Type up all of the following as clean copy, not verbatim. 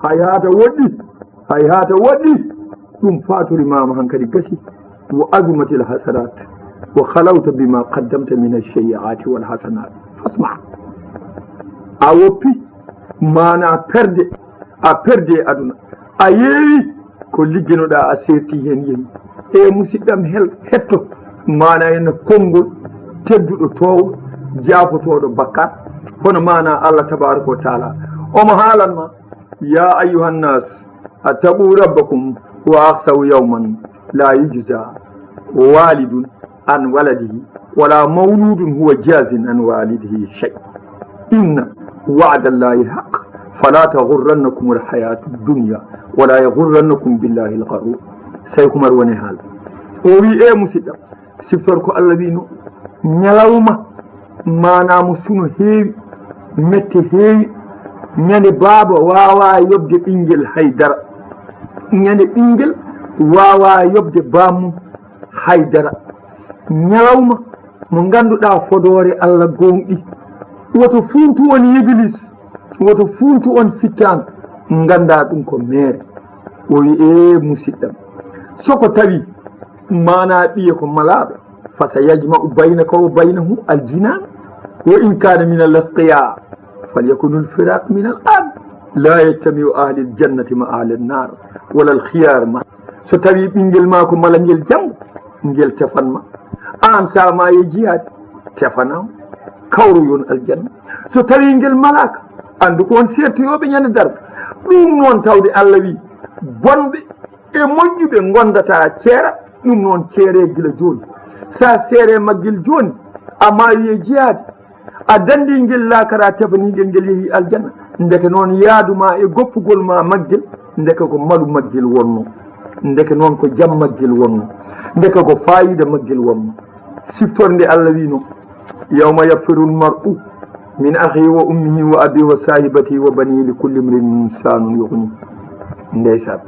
hayhata woɗɗi ɗum faturi mama hankadi gasi wa azumati l hasanat wa halawta bima qaddamta min alcheyiati walhasanat fasma a woppi mana perde a perde e aduna a yeewi ko ligginoɗa a serti hen yehi e musidɗam hetto mana henno konngol tedduɗo towo jaafotoɗo bakkat hono mana allah tabaraka wa taala omo haalanma ya ayuha nnas attaqu rabbakum wa ahsaw yawman la yujza walidun an waladihi wala mawludun huwa jazin an walidihi shay inna wa'da allahi haq fala taghurrannakum alhayatu dunya wala yaghurrannakum billahi algharur Cheikh Oumar woni haal o wi e musidɗam siftor ko allah wino ñalawma manamo suno heewi mette heewi ñande baaba wawa yobde ɓinguel haydara ñande ɓinguel wawa yobde bamum haydara ñalawma mo ganduɗa fodore allah gonɗi woto funtu on iblis woto funtu on fittano ganda ɗum ko mere o wi e musidɗam soko tawi mana ɓiye ko malaɓe fasa yajma'u baynaka wa baynahu aljinan wa in kana min alasqiya falyakunu lfiraq min al ard la yajtamiu ahli ljannati ma ahli nnar wala alkhiyar ma so tawi ɓinguel ma ko mala ngel janggo ngel tefanma an sama e jihad tefanama kawru yon aljanna so tawi ngel malaka andu ko on sertoyoɓe ñande darde ɗum noon tawde allah wi bonɓe e moƴƴuɓe gondata ceera ɗum noon ceere gila joni sa seere maggel joni a mawi e jihaade a dandi ngel lakara tefaningel ngel yeehi aljanna ndeke noon yaaduma e goppugol ma maggel ndeke ko malu maggel wonno ndeke noon ko jam maggel wonno ndeke ko fayida maggel wonno siftorde allah wino yawma yaffiru lmar'u min akhi wa ummihi wa abi wa sahibatihi wa banihi li kulli mrin insanun yughni ndeysan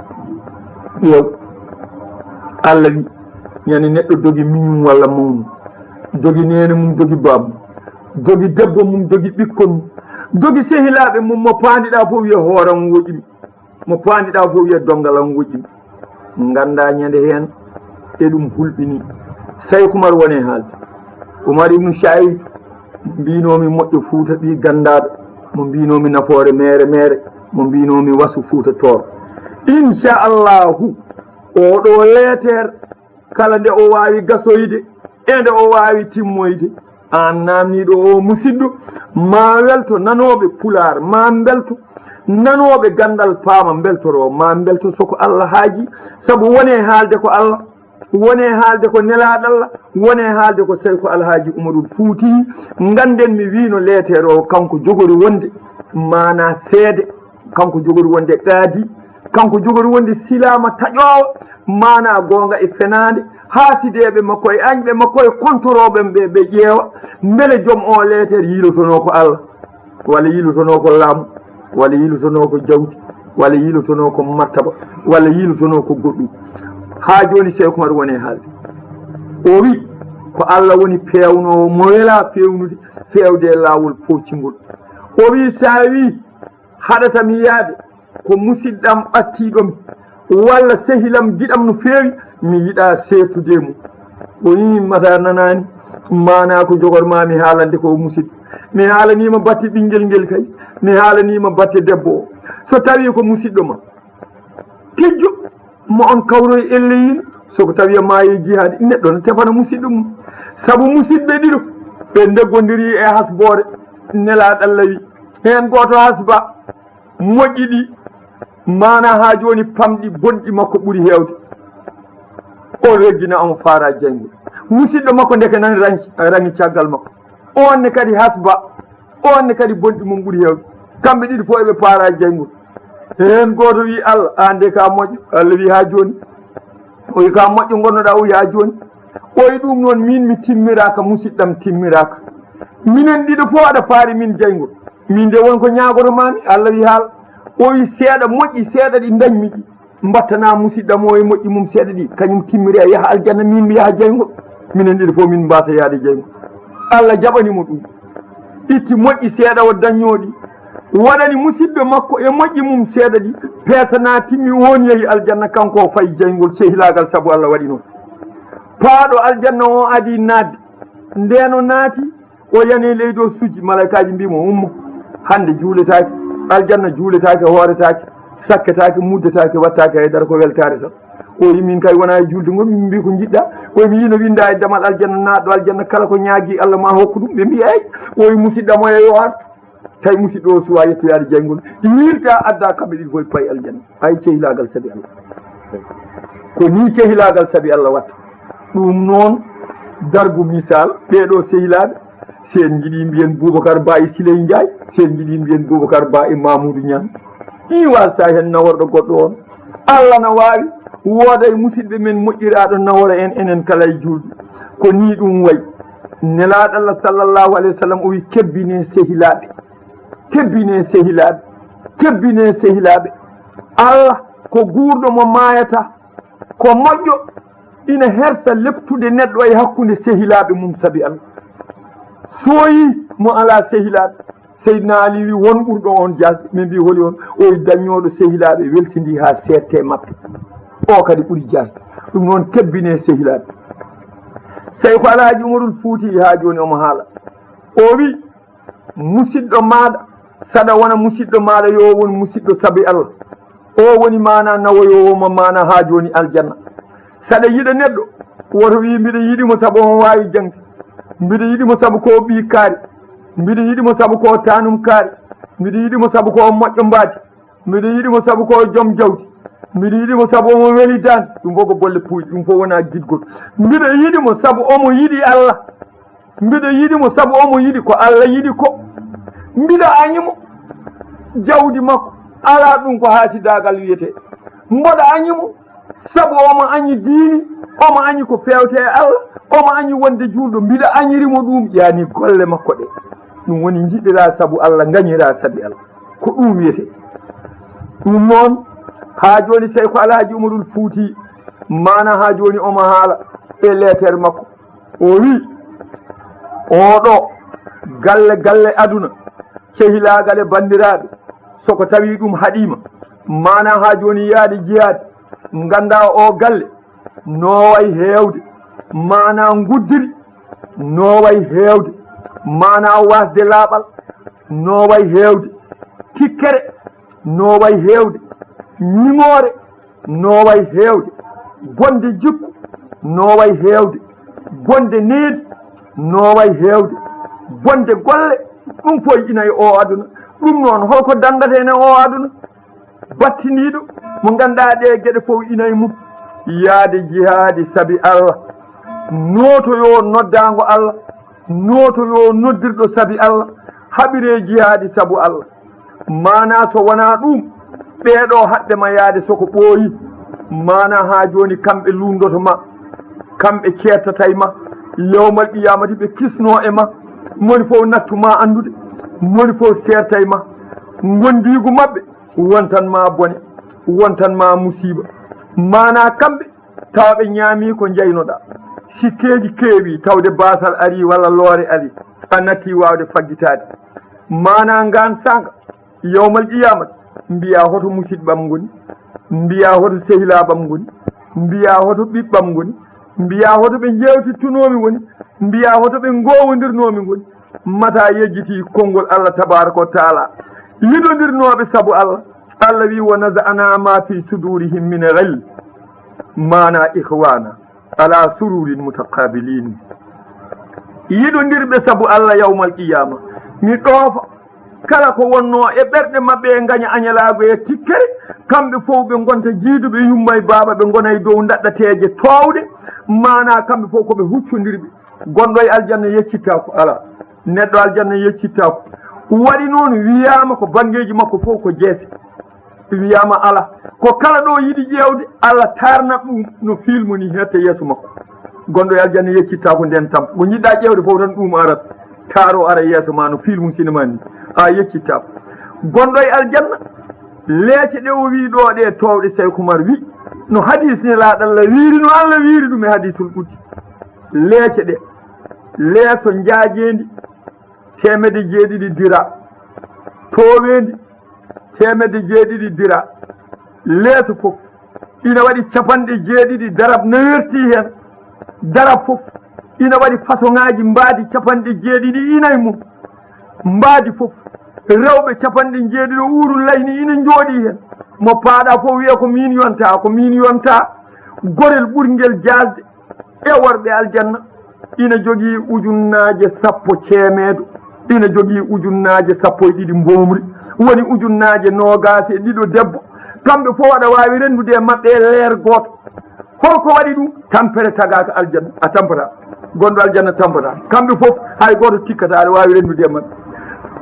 ƴeew allah wi ñande neɗɗo dogi miñum walla mawnu dogi nene mum dogi babmu dogi debbo mum dogi ɓikkon mum dogi sehilaɓe mum mo pandiɗa fof wiya hooram woƴimi mo pandiɗa fof wiya dongalam woƴimi ganda ñande hen e ɗum hulɓini Cheikh Oumar wone haalde Oumar ibnu Saïd mbinomi moƴƴo Fuuta ɓi gandaɗo mo mbinomi nafoore mere mo mbinomi wasu Fuuta Tooro inchallahu oɗo leetere kala nde o wawi gasoyde e nde o wawi timmoyde an namniɗo o musidɗo ma welto nanoɓe pular ma belto nanoɓe gandal paama beltoro ma belto soko allah haaji saabu wone haalde ko allah wone haalde ko nelaɗo allah wone haalde ko Cheikh Alhaji Oumarul Fouti ganden mi wino leetere o kanko jogori wonde mana seede kanko jogori wonde qaadi kanko jogori wonde silama taƴowo mana gonga e fenade haasideɓe makko e añɓe makko e kontoroɓe ɓe ƴeewa beele joom o leetere yilotono ko allah walla yilotono ko laamu walla yilotono ko jawdi walla yilotono ko martaba walla yilotono ko goɗɗum ha joni Cheikh Oumar woni haalde o wi ko allah woni pewnowo mo wela pewnude fewde e lawol poccingol o wi sa wi haɗatami yaade ko musidɗam ɓattiɗomi walla sehilam giɗam no feewi mi yiɗa seetude mum o wi Matar nanani mana ko jogorma mi haalande ko musidɗo mi haalanima batte ɓinguel ngel kay mi haalanima batte debbo o so tawi ko musidɗo ma tejjo mo on kawroye elleyin soko tawi maayi jihaade neɗɗo no tefana musidɗo mum saabu musidɓe ɗiɗo ɓe deggodiri e hasbore nelaɗo allah wi hen goto hasba moƴƴi ɗi mana ha joni pamɗi bonɗi makko ɓuuri hewde o reggina omo faara jangge musidɗo makko ndeke nani rangi caggal makko onne kadi hasba onne kadi bonɗi mum ɓuuri hewde kamɓe ɗiɗi fof eɓe paara janggol hen goto wi allah an de ka moƴƴo allah wi ha joni o wi ka moƴƴo gonnoɗa o wi ha joni o wi ɗum noon min mi timmiraka musidɗam timmiraka minen ɗiɗo fof aɗa faari min janggol min de wonko ñagotomami allah wi haala o wi seeɗa moƴƴi seeɗa ɗi dañmi ɗi mbattana musidɗam o e moƴƴi mum seeɗa ɗi kañum timmiri a yaaha aljanna min mi yaaha jayngol minen ɗiɗo fof min mbasa yaade jayngol allah jaɓanimo ɗum itti moƴƴi seeɗa o daññoɗi waɗani musidɓe makko e moƴƴi mum seeɗa ɗi peesana timmi woni yehi aljanna kanko o fayi jeyngol sehilagal saabu Allah waɗi noon paaɗo aljanna o adi naatde ndeno naati o yani leydi o sujji malaikaji mbimo ummo hande juuletake aljanna juuletake hooretake sakketake muddetake wattake haydara ko weltare tan o yi min kay wona e julde ngol min mbi ko jiɗɗa o mi yino winda e damal aljanna naatɗo aljanna kala ko ñaagui Allah ma hokku ɗum ɓe mbi eyi o yi musidɗamo e yo artu tawi musidɗo o suwa yettoyade jayngol yirta adda kamɓe ɗiɗi koye payi aljanna ay cehilagal saabi Allah ko ni cehilagal saabi Allah watta ɗum noon dargu misal ɓeɗo sehilaɓe sen jiiɗi mbiyen Boubacar Ba e Siley Ndiaye sen jiiɗi mbiyen Boubacar Ba e Mamoudou Niang ɗi wasa hen naworɗo goɗɗo on Allah na wawi wooda e musidɓe men moƴƴiraɗo nawora en enen kala e julɓe ko ni ɗum wayi nelaɗo Allah sallllahu alayhi wa sallam o wi kebbine sehilaɓe kebbine sehilaɓe kebbine sehilaɓe Allah ko guurɗo mo mayata ko moƴƴo ina hersa leptude neɗɗo e hakkude sehilaɓe mum saabi Allah soyi mo ala sehilaɓe Seydina Ali wi won ɓurɗo on jasde min mbi holi on o daññoɗo sehilaɓe weltidi ha sette mabɓe o kadi ɓuuri jasde ɗum noon kebbine sehilaɓe Seykhu Alhaji Umarul Fouti ha joni omo haala o wi musidɗo maɗa saɗa wona musidɗo maɗa yo won musidɗo saabi Allah o woni mana nawoyowoma mana ha joni aljanna saɗa yiɗa neɗɗo woto wi mbiɗa yiɗimo saabu on wawi jangde mbiɗa yiɗimo saabu ko ɓi kaari mbiɗa yiɗimo saabu ko tanum kaari mbiɗa yiɗimo saabu ko moƴƴo mbaadi mbiɗa yiɗimo saabu ko joom jawdi mbiɗa yiɗimo saabu omo weeli dande ɗum fof ko bolle puyɗe ɗum fof wona guidgol mbiɗa yiɗimo saabu omo yiɗi Allah mbiɗa yiɗimo saabu omo yiɗi ko Allah yiɗi ko mbiɗa añimo jawdi makko ala ɗum ko haasidagal wiyete mboɗa añimo saabu omo añi diini omo añi ko fewte e Allah omo añi wonde julɗo mbiɗa añirimo ɗum yani golle makko ɗe ɗum woni jiɗɗira saabu Allah gañira saabi Allah ko ɗum wiyete ɗum noon ha joni Seykhu Alhaji Umarul Fouti mana ha joni omo haala e lettere makko o wi oɗo galle aduna cehilagal e bandiraɓe soko tawi ɗum haɗima mana ha joni yaade jihade ganda o galle noway hewde mana guddiri noway hewde mana wasde laaɓal noway hewde tikkere noway hewde ñimore noway hewde bonde jikku noway hewde bonde needi noway hewde bonde golle ɗum fof inayi o aduna ɗum noon holko dandata ene o aduna battiniɗo mo ganduɗa ɗe gueɗe fof inayi mum yaade jihaadi saabi Allah notoyo noddago Allah notoyo noddirɗo saabi Allah haɓire jihaadi saabu Allah mana so wona ɗum ɓeɗo haɓɓema yaade soko ɓooyi mana ha joni kamɓe lundoto ma kamɓe ceertatay ma yawmal qiyamati ɓe kisno e ma moni fof nattuma andude moni fof sertay ma gondigu mabɓe wontanma bone wontanma musiba mana kamɓe tawɓe ñaami ko jeynoɗa sikkeji keewi tawde basal ari walla loore ari a natti wawde faggitade mana ngan sanga yawmal qiyamati mbiya hoto musidɓam goni mbiya hoto sehilaɓam goni mbiya hoto ɓiɓɓam goni mbiya hoto ɓe jewtittunomi woni mbiya hoto ɓe gowodirnomi goni mata yejjiti konngol Allah tabaraka wa taala yiɗodirnoɓe saabu Allah Allah wi wa naza'ana ma fi sudurihim min ghil mana ihwana ala sururin mutaqabilin yiɗodirɓe saabu Allah yawmal qiyama mi ɗoofa kala ko wonno e ɓerɗe mabɓe e gaña añalago e tikkere kamɓe fof ɓe gonta jiiduɓe yumma e baaba ɓe gona e dow daɗɗateje towɗe mana kamɓe fof koɓe huccodirɓe gonɗo e aljanna yeccittako ala neɗɗo aljanna yeccittako waɗi noon wiyama ko bangeji makko fof ko jeese wiyama ala ko kala ɗo yiɗi ƴewde Allah tarna ɗum no filme ni hette yeeso makko gonɗo e aljanna yeccittako nden tam ko jiɗɗa ƴewde fof tan ɗum arat taro ara yeeso ma no filme cinéma ni a yeccittako gonɗo e aljanna leece ɗe o wi ɗo ɗe towɗe Seykhu Oumar wi no hadis ne laaɗalla wiiri no Allah wiiri ɗum e hadisul ɓutti leece ɗe leeso jaajendi 100 jeeɗiɗi dira towendi temedde jeeɗiɗi dira leeso fof ina waɗi capanɗe jeeɗiɗi darab no werti hen darab fof ina waɗi façon ŋaji mbaadi capanɗe jeeɗiɗi inaye mum mbaadi fof rewɓe capanɗe jeeɗiɗo uuru layni ina jooɗi hen mo paaɗa fof wiya ko min yonta gorel ɓurguel jasde e worɓe aljanna ina jogii ujunnaje sappo ceemeedo ina jogii ujunnaje sappo e ɗiɗi mbomri woni ujunnaje nogas e ɗiɗo debbo kamɓe fof waɗa wawi rendude e maɓɓe e leer goto holko waɗi ɗum tampere tagaka aljanna a tampata gonɗo aljanna tampata kamɓe fof hay goto tikkata aɗa wawi rendude e maɓɓe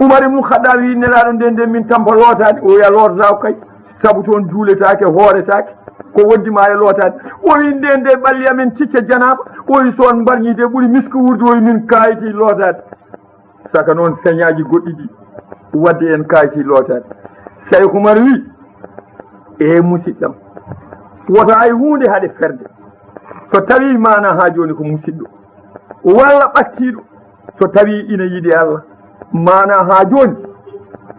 Umar ibn Khattab wi nelaɗo nden min tampa lootade o wiya lootata kay saabu toon juuletake hooretake ko woddima e lootade o wi nden nde ɓalli amen cicca janaba o wi soon mbarñide ɓuuri misko wurde o wi min kayiti lootade saka noon feñaji goɗɗi ɗi wadde en kayiti lootade Cheikh Oumar wi e musidɗam woto ay hunde haɗe ferde so tawi mana ha joni ko musidɗo walla ɓattiɗo so tawi ina yiiɗi Allah mana ha joni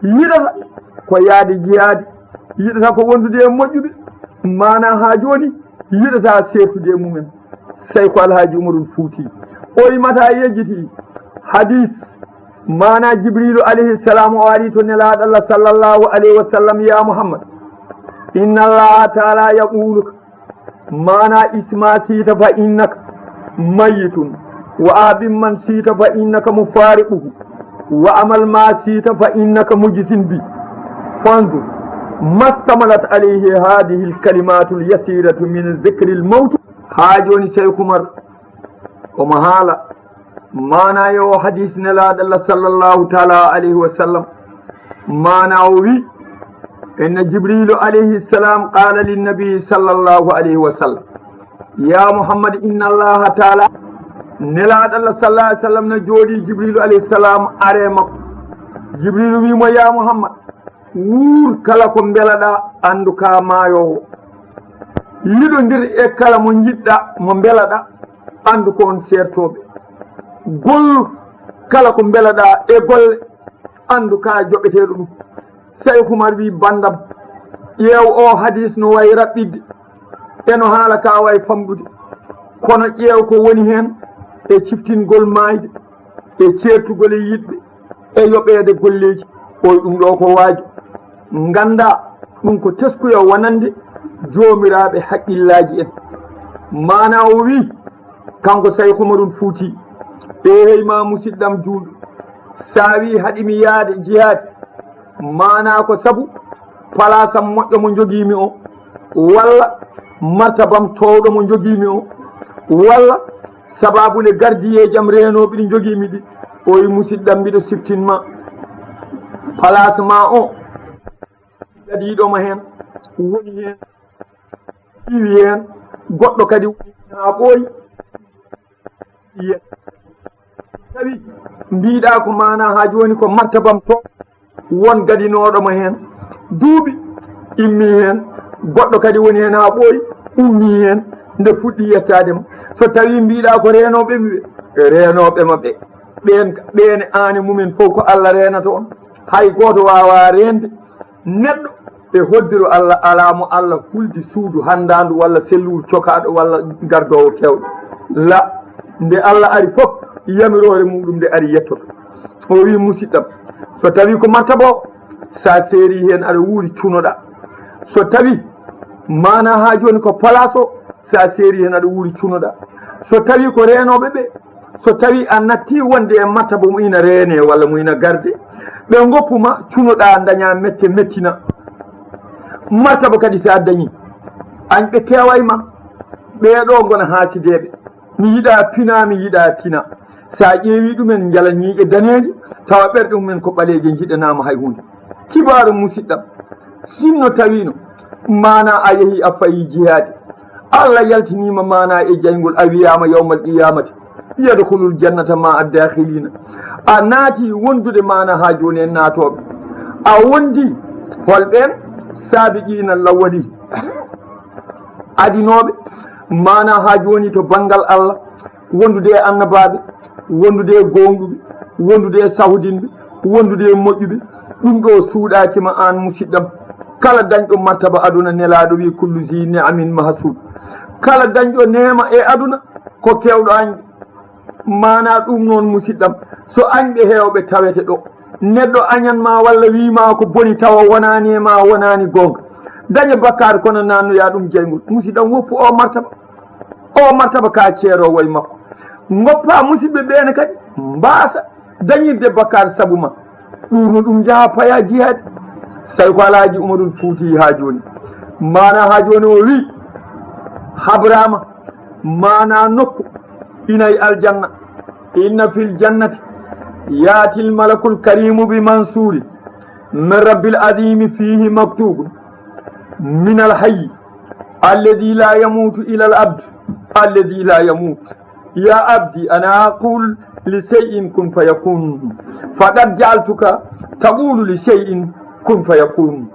yiɗata ko yaade jihaade yiɗata ko wondude e moƴƴuɓe mana ha joni yiɗata sertude mumen Cheikh Alhaji Umarul Fouti o yimata yejjiti hadis mana Jibrilu alayhi salam o ari to nelaɗo Allah sallallahu alayhi wa sallam ya Muhammad inna allaha taala yaquluka mana isma siita fa innaka mayitun wa abin man siita fa innaka mufariquhu wa amal ma siita fa innaka mujsin bi fanzur mastamalat alayhi hadihi alkalimatu alyasiratu min dhikri almawt ha joni Cheikh Oumar omo haala mana yo hadis nelaɗo Allah sallallahu taala alayhi wa sallam mana o wi إن جبريل عليه السلام قال للنبي صلى الله عليه وسلم يا محمد إن الله تعالى نلاد الله صلى الله عليه وسلم نجودي جبريل عليه السلام أريما جبريل ويما يا محمد وور كلاكم بلدا أندوكا مايو يدو ندير إكالا من جدا من بلدا أندوكون سيرتوبي قل كلاكم بلدا إقل أندوكا جوكتيرو Cheikh Oumar wi bandam ƴeew o hadis no wayi raɓɓidde eno haala ka wayi famɗude kono ƴeew ko woni hen e ciftingol mayde e ceertugol e yiɗɓe e yoɓeede golleji oy ɗum ɗo ko waaji ganda ɗum ko teskuyo wonande joomiraɓe haqqillaji en mana o wi kanko Cheikh Oumarul Fouti ma musidɗam juulɗo sa wi haɗimi yaade jihaade mana ko sabu palasam moƴƴo mo jogimi o walla martabam towɗo mo jogimi o walla sababule gardiyeji am renoɓe ɗi jogimi ɗi o wi musidɗam mbiɗo siftinma place ma o gadiɗoma hen woni hen iwi hen goɗɗo kadi ha ɓooyi tawi mbiɗa ko mana ha joni ko martabam to won gadinoɗomo hen duuɓi immi hen goɗɗo kadi woni hen ha ɓooyi ummi hen nde fuɗɗi yettadema so tawi mbiɗa ko renoɓe ɓe renoɓe maɓɓe ɓen ani mumen fof ko Allah renata on hay goto wawa rende neɗɗo e hoddiro Allah alamo Allah huldi suudu handandu walla selluru cokaɗo walla gardowo kewɗo la nde Allah ari fof yamirore muɗum nde ari yettoto o wi musidɗam so tawi ko martaba o sa seeri hen aɗa wuuri cunoɗa so tawi mana ha joni ko place o sa seeri hen aɗa wuuri cunoɗa so tawi ko renoɓe ɓe so tawi a natti wonde e martaba mo ina reene walla mo ina garde ɓe goppuma cunoɗa daña mette mettina martaba kadi sa dañi an ɓe kewayma ɓeɗo gona haasideɓe mi yiɗa pina mi yiɗa tina sa ƴeewi ɗumen jala ñiiƴe daneeje tawa ɓerɗe mumen ko ɓaleeje jiɗanama hay hunde kibaru musidɗam sinno tawino mana a yeehi a fayi jihaade Allah yaltinima mana e jayngol a wiyama yawmal qiyamati yadkhulul jannata ma addakhilina a naati wondude mana ha joni en naatoɓe a wondi holɓen sabiqina lawwali adinoɓe mana ha joni to banggal Allah wondude e annabaɓe wondude e gonɗuɓe wondude e sawdinɓe wondude e moƴƴuɓe ɗum ɗo suuɗakima an musidɗam kala dañɗo martaba aduna nelaɗo wi kullu zi ni'amin mahsud kala dañɗo nema e aduna ko kewɗo añɗe mana ɗum noon musidɗam so añɗe hewɓe tawete ɗo neɗɗo añanma walla wima ko boni tawa wonani e ma wonani gonga daña bakkar kono nannoya ɗum jeygol musidɗam woppu o martaba ka ceerowo e makko goppa musidɓe ɓene kadi mbasa dañirde bakkar saabu ma ɗurno ɗum jaaha paya jihadi tawi ko alhaji umarul fouti ha joni mana ha joni o wi habrama mana nokku inayi aljanna inna fil jannati yaati lmalakul karimu bi mansuri min rabbil adimi fihi maktubun min alhayyi alladi la yamutu ila al abd alladi la yamut ya abdi ana aqul li shay'in kun fayakun faqad ja'altuka taqulu li shay'in kun fayakun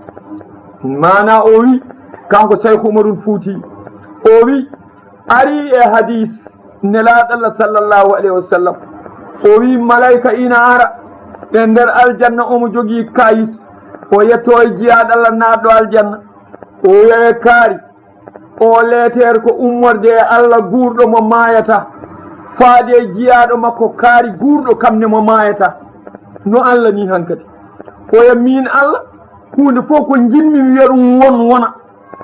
mana o wi kanko cheikh umarul fouti o wi ari e hadis nelaɗallah sallllahu alayhi wa sallam o wi malayika ina ara e nder aljanna omo jogui kayis o yetto e jiyaɗallah naɗɗo aljanna o wiye kaari o leetere ko ummorde e allah guurɗo mo mayata faade e jiyaɗo makko kaari guurɗo kamne mo mayata no allah ni hankadi oya min allah hunde fof ko jinmi mi wiya ɗum wona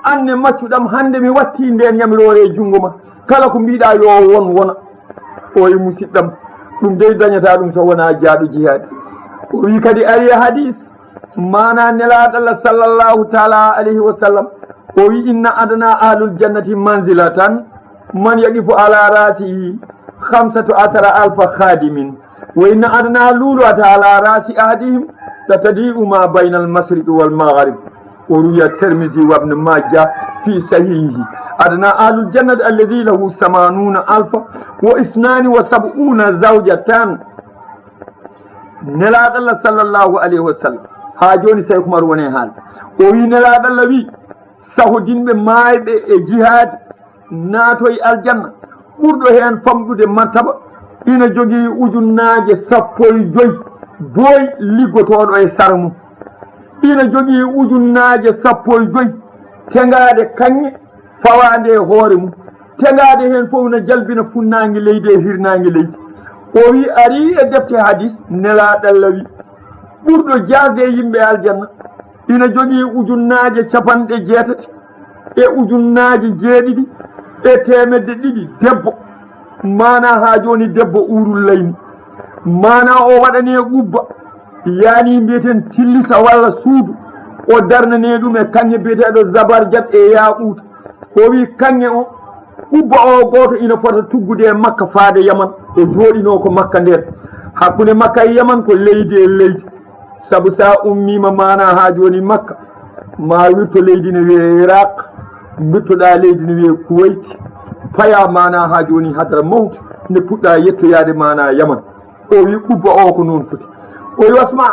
anne maccuɗam hande mi watti nden ñamirore e junngo ma kala ko mbiɗa yo wona oye musidɗam ɗum dey dañata ɗum so wona jaaɗo jihaadi o wi kadi ari e hadis mana nelaɗallah sallllahu taala alayhi wa sallam o wi inna adana ahlul jannati manzilatan man yaqifu ala rasihi 15,000 khadimin wa inna adana luluata ala rasi ahadihim latadi'u ma bayna almasriqi walmaghrib o ruya termisi wabne majja fi sahihi adana ahlul jannati alladi lahu 80,072 zawjatan nelaɗallah sallllahu alayhi wa sallam ha joni say kumar wone haalde o wi nelaɗallah wi sahodinɓe mayɓe e jihaadi naatoye aljanna ɓurɗo hen famɗude martaba ina jogii ujunnaje 15 boy liggotoɗo e sara mum ina jogii ujunnaje 15 tegade kanŋe fawande e hoore mum tegade hen fof no jalbina funnangue leydi e hirnangue leydi o wi ari e defte hadis nelaɗallah wi ɓurɗo jasde e yimɓe aljanna ina jogii ujunnaje 80 e ujunnaje 7 e temedde 2 debbo mana ha joni debbo urul layni mana o waɗane ɓubba yani mbiyeten tillisa walla suudu o darnane ɗum e kanŋe biyeteɗo zabarjat e yaɓuta o wi kanŋe o ɓubba o goto ina fota tuggude e makka faade yaman o jooɗino ko makka nder hakkude makka e yaman ko leydi e leydi saabu sa ummima mana ha joni makka ma wirto leydi ne wiye iraq bittoɗa leydi ne wiye kuwait paya mana ha joni hadara mawti nde puɗɗa yettoyade mana yaman o wi ɓubba o ko noon foti o wi wasma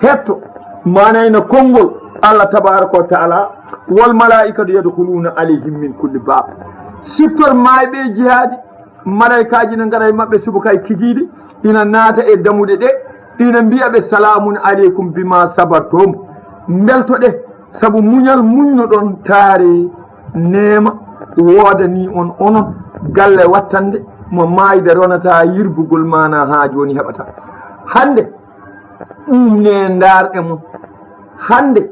hetto mana ina konngol allah tabaraka wa taala wal malaikatu yadkhuluna alayhim min kulli bab siftor mayɓe jihaadi malaikaji ne gara e mabɓe subakay kijiɗi ina naata e damuɗe ɗe ina mbiyaɓe salamun aleykum bima sabartum beltoɗe saabu muñal muñnoɗon taare nema woodani on onon galle wattande mo mayde ronata yirbugol mana ha joni heɓata hande ɗumne darɗe mum hande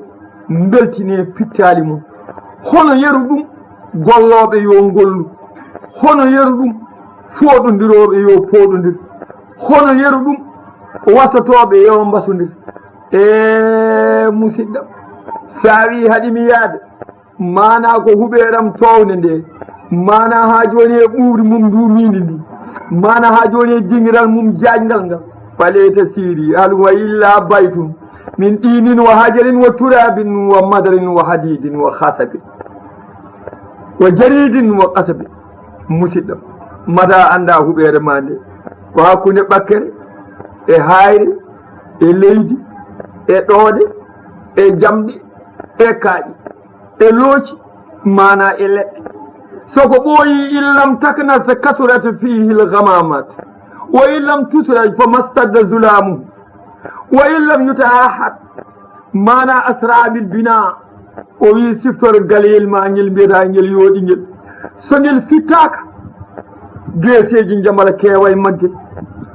beltine pittali mum hono yeru ɗum golloɓe yo gollu hono yeru ɗum foɗodiroɓe yo poɗodir hono yeru ɗum wasatoɓe yo mbasodir e musidɗam sa wi haɗimi yaade mana ko huɓeɗam towde nde mana ha joni e ɓuuri mum ndumidi ndi mana ha joni e dingiral mum jaƴngal ngal faleta siri al wa illa baytum min ɗinin wa hajarin wa turabin wa madarin wa hadidin wa hasabin wa jaridin wa qasabi musidɗam mata anda huɓere ma nde ko hakkude ɓakkere e hayre e leydi e ɗoode e jamɗe e kaaƴi e looci mana e leɗɗe soko ɓooyi illam takna so kasurata fihi l gamamat wa illam tusraj fa mastadda zulamuhu wa illam yutahad mana asrabil bina o wi siftore galeyel ma ngel mbiyata ngel yooɗi ngel so ngel fittaka geeseji jamala keewa e maggel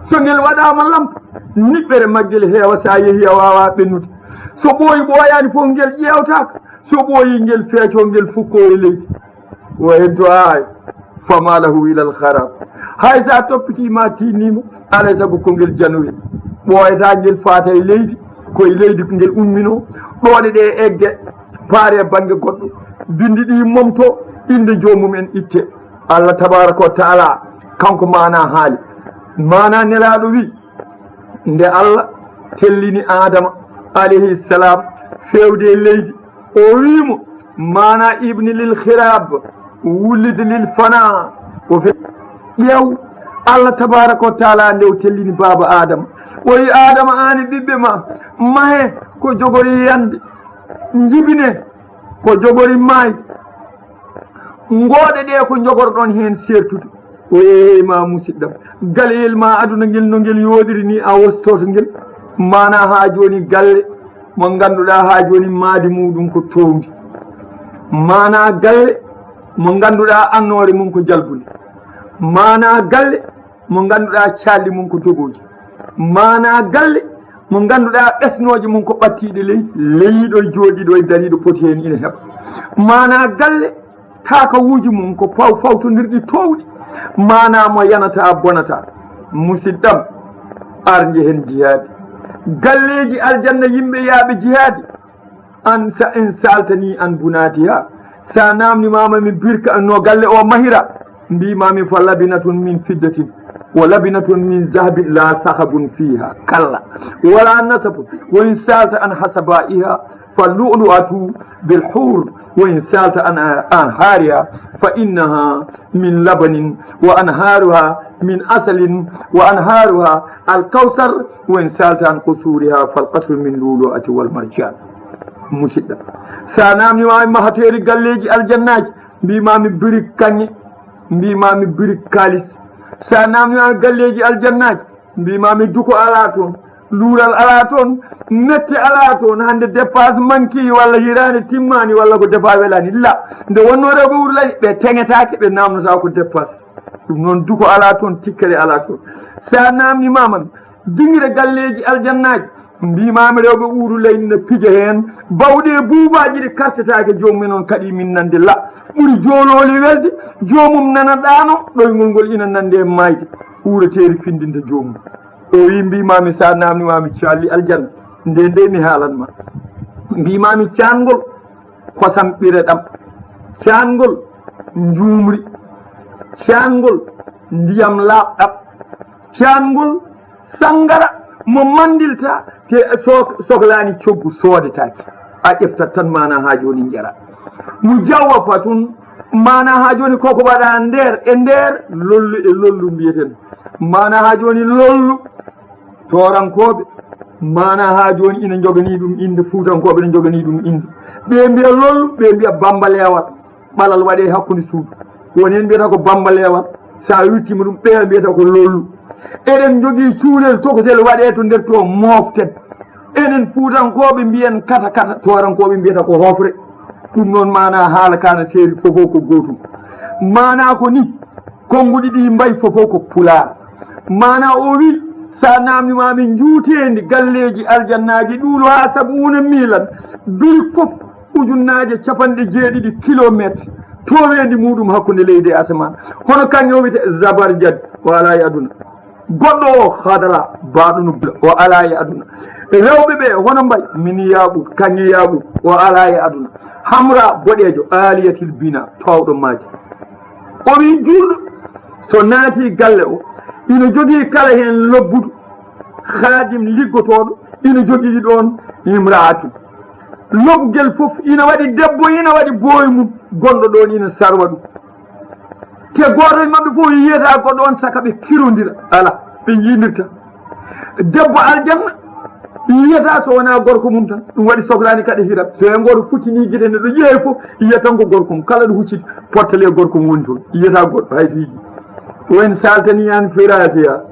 so ngel waɗama lampa niɓɓere maggel heewa sa yeehi a wawa ɓennude so ɓooyi ɓooyani fof ngel ƴewtaka so ɓooyi ngel feeco ngel fukko e leydi o heddo ay fama lahu ila al harab hay sa toppitima tinnima alay saago ko ngel janoyi ɓooyata ngel faata e leydi koye leydi ko ngel ummino ɗoɗe ɗe egge paare banggue goɗɗo bindi ɗi momto inde jomumen itte allah tabaraka wa taala kanko mana haali mana nelaɗo wi nde allah tellini adama alayhi salam fewde e leydi o wimo mana ibni lil khirab wullide lil fana o fe ƴeew allah tabaraka wa taala nde o tellini baba adama o wi adama ani ɓiɓɓe ma mahe ko jogori yande jibine ko jogori maay ngoɗe ɗe ko jogorɗon hen sertude o yeeyma musidɗam galeyel ma aduna ngel no ngel yooɗiri ni a wostoto ngel mana ha joni galle mo ganduɗa ha joni maadi muɗum ko towdi mana galle mo ganduɗa annore mum ko jalbude mana galle mo ganduɗa calli mum ko dogoji mana galle mo ganduɗa ɓesnoje mum ko ɓattiɗe leydi leyiɗo jooɗiɗo e dariɗo poti hen ina heeɓa mana galle takawuji mum ko fawtodirɗi towɗi mana mo yanata bonata musidɗam arje hen jihaadi galleji aljanna yimɓe yaaɓe jihaadi an sa en saltani an bunatiha sa namnimama min birka no galle o mahira mbimami fa labinatun min fiddatin wa labinatun min zahabin la sahabun fiha kalla wala nasabun wa in salta an hasabaiha فاللؤلؤة بالحور وإن سألت عن أنهارها فإنها من لبن وأنهارها من أصل وأنهارها الكوثر وإن سألت عن قصورها فالقصر من اللؤلؤة والمرجان مسدة سانامي ما هتيري قاليجي الجنات بما مبرك كاني بما مبرك كاليس سانامي قاليجي الجنات بما مدوكو ألاتون luural ala toon metti ala toon hande dépasse manki walla hirani timmani walla ko dépa welani la nde wonno rewɓe wurlani ɓe teŋetake ɓe namdota ko dépasse ɗum noon duko ala toon tikkere ala toon sa namni mamami dingre galleji aljannaji mbimami rewɓe uuruleyni ne pija hen bawɗe buubaji ɗi kartetake jomumen on kadi min nande la ɓuuri jololi welde jomum nanaɗano ɗoygol ngol ina nande e mayde uureteri findinde jomum o wi mbimami sa namnimami calli aljanna nde nde mi haalanma mbimami cangol kosam ɓire ɗam cangol jumri cangol ndiyam laaɓɗam cangol sangara mo mandilta te sohlani coggu soodetake a ƴeftat tan mana ha joni jara mo jawwa patun mana ha joni koko waɗa nder e nder lollu e lollu mbiyeten mana ha joni lollu torankoɓe mana ha joni ina jogani ɗum inde fuutankoɓe ne jogani ɗum inde ɓe mbiya lollu ɓe mbiya bambalewal ɓalal waɗe hakkude suudu woni hen mbiyata ko bambalewal sa wittima ɗum ɓeya mbiyata ko lollu eɗen jogui cuulel tokotel waɗe to nder to moften enen fuutankoɓe mbiyen kata kata torankoɓe mbiyata ko hofre ɗum noon mana haala kana seeri fofo ko gotum mana ko ni konnguɗi ɗi mbayi fofo ko pular mana o wi sa namdimami juutendi galleji aljannaji ɗuulo ha sabuna milan biri fof ujunnaje capanɗe jeeɗiɗi kilométre towendi muɗum hakkude leydi e asaman hono kañum o wiyete zabarjad o ala e aduna goɗɗo o hadara baɗuno o ala e aduna rewɓe ɓe hono mbay min yaaɓu kañe yaaɓu o ala e aduna hamra boɗejo aliyatil bina towɗo maaji o wi julɗo so naati galle o ina jogii kala heen lobbudu haadim liggotoɗo ina jogii ɗon imraatu lobgel fof ina waɗi debbo ina waɗi booy mum gonɗo ɗon ina sarwa ɗum te goto e maɓɓe fof yiyata goɗɗo on saka ɓe kirondira ala ɓe yiidirta debbo aljanna yiyata so wona gorko mum tan ɗum waɗi sohlani kadi hira so e goto futtini guite nde ɗo ƴeewi fof yiya tan ko gorko mum kala ɗo hucciti portele gorko mum woni toon yiyata goɗɗo hay fiiji wen saltani an firasiya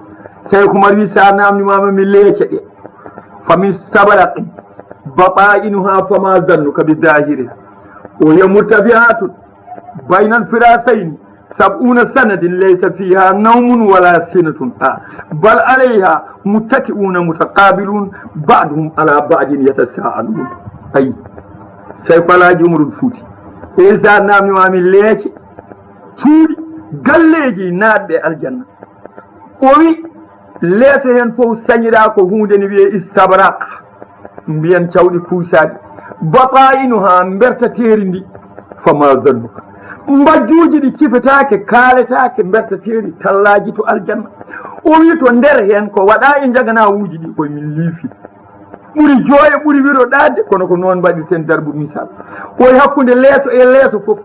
tawi ko mari wi sa namdimama mi leece ɗe fami sabaraqi بطائنها فما ظنك بظاهرها وهي مرتفعات بين الفراسين 70 سنة ليس فيها نوم ولا سنة بل عليها متكئون متقابلون بعضهم على بعض يتساءلون أي سيفلا جمر الفوتي إذا نام وامي ليتي توري galleji naatɓe aljanna o wi leese hen fof sañiɗa ko hunde ne wiye istabrak mbiyen cawɗi kuusaɗi batainuha bertateri ndi fama zannuka mbajjuji ɗi cifetake kaaletake bertateri tallaji to aljanna o wi to nder hen ko waɗa e jaganawuji ɗi koye min liifi ɓuri jooye ɓuri wiroɗade kono ko noon mbaɗirten darbu misal oye hakkude leeso e leeso fof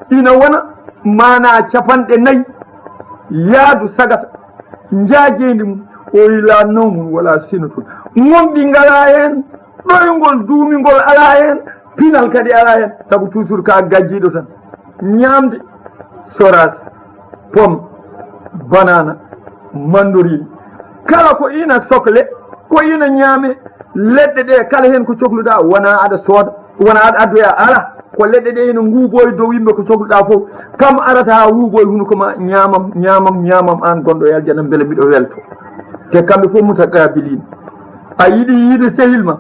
ina wona mana 4 yaadu sagata jaajendi mum o ila nomum wala sinatun gonɗi ngala hen ɗoygol duumingol ala hen pinal kadi ala hen saabu toujours ka gajjiɗo tan ñamde soras pomme banana mandorine kala ko ina sohle ko ina ñaame leɗɗe ɗe kala hen ko cohluɗa wona aɗa sooda wona aɗa addoya ala ko leɗɗe ɗe ene nguuboy dow yimɓe ko cohluɗa fof kam arata ha wuuboy hunuko ma ñamam an gonɗo e aljana beele mbiɗo welto te kamɓe fof mutakabilin a yiiɗi yiide sehil ma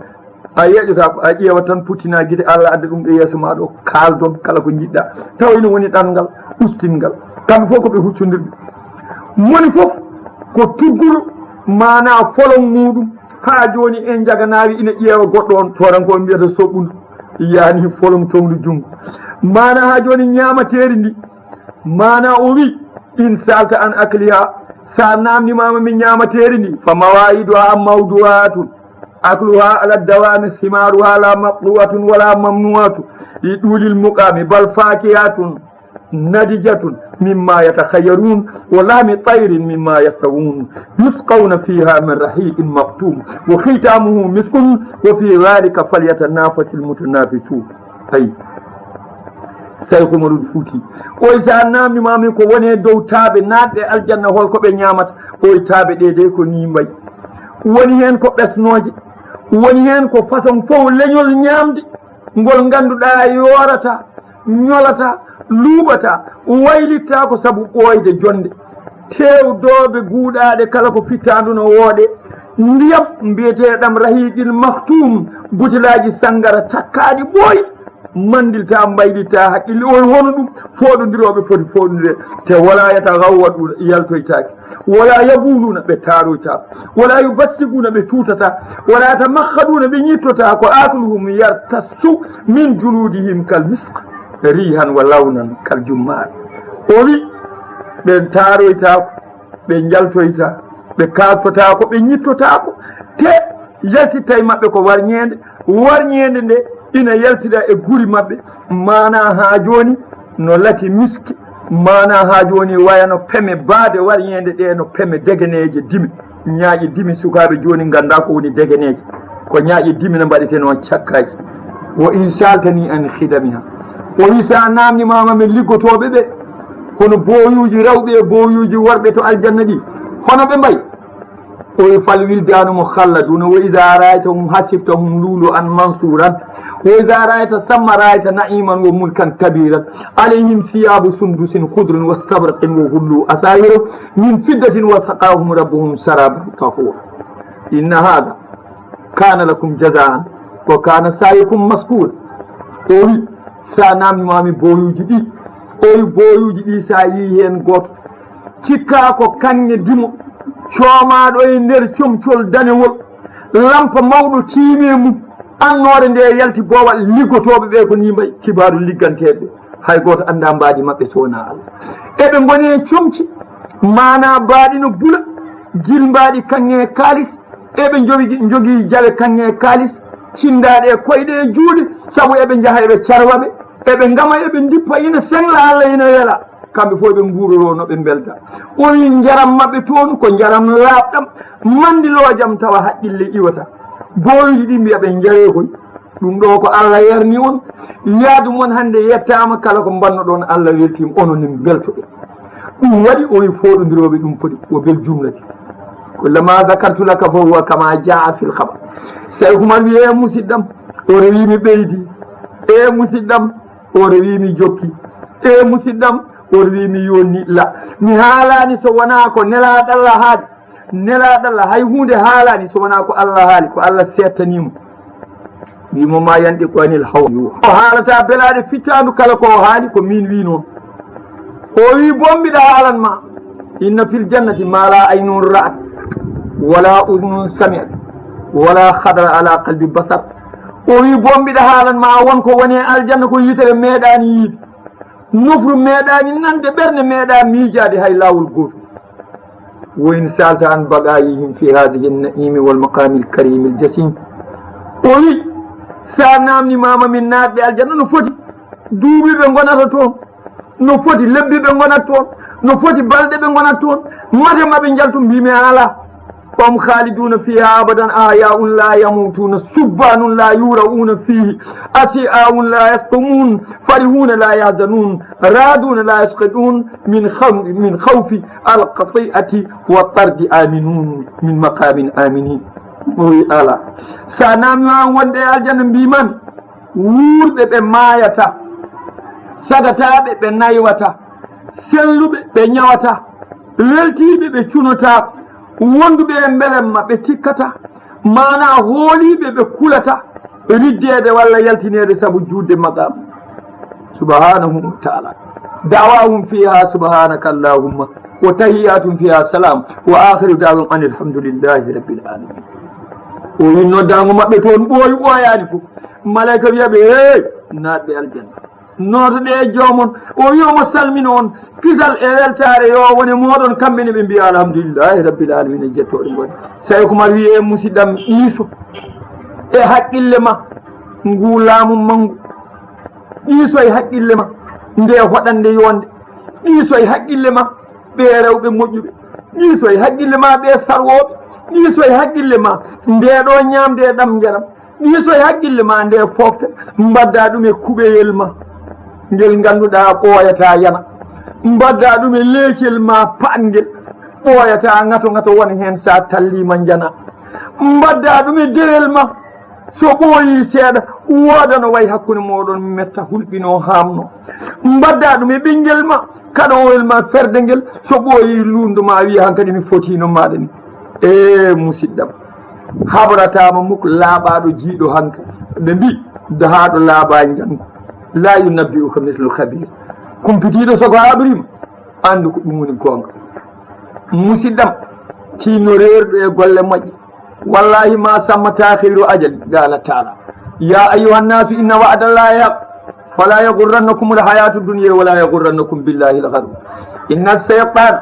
a yeƴota ko a ƴeewa tan puttina guite Allah adda ɗum ɗo yeeso ma ɗo kaaldon kala ko jiɗɗa taw ina woni ɗanngal ustingal kamɓe fof koɓe huccodirɓe moni fof ko tugguɗo mana folon muɗum ha joni en jaganawi ina ƴeewa goɗɗo on toranko mbiyata soɓɓundu yani folom towdu jungo mana ha joni ñamateri ndi mana o wi in salta an akliha sa namdimama min ñamateri ndi fa mawayiduha mawduwatun akluha ala dawami simaruha la maqluwatun wala mamnuwatu li ɗulil muqami bal fakiyatun nadijatun mimma yatakhayyarun wa lami tayrin mimma yastawun yusqawna fiha min rahiqin maqtum wa khitamuhu miskun wa fi dhalika falyatanafasi almutanafisun ay Saykou Umarul Fouti oy sa namdimami ko woni dow taaɓe natɓe aljanna holko ɓe ñamata oy taaɓe ɗe de ko ni mbayi woni hen ko ɓesnoje woni hen ko façon fof leñol ñamde ngol ganduɗa yorata ñolata luuɓata waylitta ko saabu ɓooyde jonde tewdoɓe guuɗaɗe kala ko fittandu no wooɗe ndiyam mbiyeteɗam rahiqil maktum butilaji sangara takkaɗi ɓooyi mandilta mbaylitta haqqille on hono ɗum foɗodiroɓe foti foɗodire te wala yatagawwaɗuna yaltoytaki wala yabuluna ɓe taroyta wala yubassiguna ɓe tutata wala yatamakhaɗuna ɓe ñittota ko akluhum yartassu min juludihim kal misk rihan wa lawnan kal jummar o wi ɓe taroytako ɓe jaltoyta ɓe kaftotako ɓe ñittotako te yaltitta e maɓɓe ko warñede nde ina yaltida e guri maɓɓe mana ha joni no lati miski mana ha joni wayano peme baade warñede ɗe no peme degeneje dimi ñaaƴe dimi sukaɓe joni ganda ko woni degeneje ko ñaaƴe dimi no mbaɗete noon cakkaji wo in saltani an khidamiha o wi sa namdimama min liggotoɓe ɓe kono boyuji rewɓe e boyuji worɓe to aljanna ɗi hono ɓe mbayi o wi fal wildanu mo khalladuna wa ida raytahum hasibtahum lulu an mansuran wa ida rayta samma rayta naiman wa mulkan kabiran alayhim siyabu sundusin khudrin wa stabraqin wa hullu asawira min fiddatin wa saqahum rabbuhum saraban tahura inna hada kana lakum jazaan wa kana sayukum maskura o wi sa namdimami boyuji ɗi o wi boyuji ɗi sa yi hen goto cikka ko kanŋe dimo coomaɗo e nder comcol danewol lampa mawɗo tiime mum annore nde yalti boowal liggotoɓe ɓe ko ni mbayi kibaru ligganteɓe hay goto anda mbaadi mabɓe sowona Allah eɓe goni e comci mana mbaɗi no bula jil mbaɗi kanŋe kalis eɓe jogui jawe kanŋe kalis cindaɗe e koyɗe e juuɗe saabu eɓe jaaha eɓe carwaɓe eɓe gama eɓe dippa ina sengla Allah ina weela kamɓe fof ɓe nguuroro no ɓe belda o wi jaram maɓɓe toon ko jaram laaɓɗam mandilojam tawa haqqille iwata boyuji ɗi mbiya ɓe jare koy ɗum ɗo ko Allah yarni on yaadu moon hannde yettama kala ko mbannoɗon Allah weltima ononin beltoɓe ɗum waɗi o wi foɗodiroɓe ɗum foti wo bel jumlati kullama zakartu laka fa huwa kama jaa fil khabar Saykou Oumar wiye musidɗam o rewimi ɓeydi e musidɗam o rewimi jokki e musidɗam o rewimi yonni la mi haalani so wona ko nelaɗo Allah haali nelaɗo Allah hay hunde haalani so wona ko Allah haali ko Allah settanimo wimo ma yanɗi ko anil hawyu o haalata belaɗe ficcandu kala ko haali ko min wi noon o wi bombiɗa haalanma inna fil jannati ma la aynun ra'at wala udnun sami'at wala khadara ala qalbi basar o wi bombiɗa haalanma wonko woni aljanna ko yitere meeɗani yiide nofru meeɗani nande ɓerde meeɗa miijade hay lawol goto وإن سألت عن بقائهم في هذه النعيم والمقام الكريم الجسيم وي سأنامني ماما من نار الجنة نفوتي دوبي بنغونا تون نفوتي لبي بنغونا تون نفوتي بالدي بنغونا تون ماذا ما بنجلتم بيمي على هم خالدون فيها أبدا آياء لا يموتون سبان لا يورؤون فيه أشياء لا يسقمون فرحون لا يحزنون رادون لا يسقطون من خوف القطيئة والطرد آمنون من مقام آمنين وي ألا سانامي وندي الجنة بمن وورد بمايتا سادتا بنايوتا سلو بنيوتا للتي بشنوتا wonduɓe e mbelen ma ɓe tikkata mana hooliɓe ɓe kulata riddede walla yaltinede saabu juutde maqam subhanahu wa taala da'wahum fiha subhanaka allahumma wa tahiyatum fiha salam wa akhiru da'wahum an alhamdulillahi rabbil alamin o wi noddago maɓɓe toon ɓooyi ɓooyani fof malayika wiyaɓe hey natɓe aljanna notoɗe e joomon o wi omo salmina on kisal e weltare yo woni moɗon kamɓene ɓe mbiya alhamdulillahi rabbil alamin e jettoɗe goni sawi ko mbaɗa wiye musidɗam iiso e haqqille ma ngu laamu mangu iiso e haqqille ma nde hoɗande yonde iiso e haqqille ma ɓe rewɓe moƴƴuɓe iiso e haqqille ma ɓe sarwoɓe iiso e haqqille ma ndeɗo ñamde e ɗam ngelam iiso e haqqille ma nde fofta mbadda ɗum e kuɓeyel ma ngel ngannduɗa ɓooyata yana mbadda ɗum e leecel ma paɗngel ɓooyata ŋato woni heen sa tallima jana mbadda ɗum e derel ma so ɓooyi seeɗa wooda no wayi hakkude moɗon metta hulɓino hamno mbadda ɗum e ɓinguel ma kaɗowel ma ferde ngel so ɓooyi lundu ma wiya hankadi mi fotino maɗa ni e musidɗam habratama mukko laaɓaɗo jiiɗo hanka ɓe mbi dahaɗo laaɓa jango la yunabbi'uka mislu khabir kumpitiɗo soko haɓrima andu ko ɗum woni gonga musidɗam tino reerɗo e golle moƴƴe wallahi ma samma takhiru ajali qala taala ya ayuha nnasu inna wa'dallahi haq fala yagurrannakum alhayatu dunya wala yagurrannakum billahi algharur inna shaytan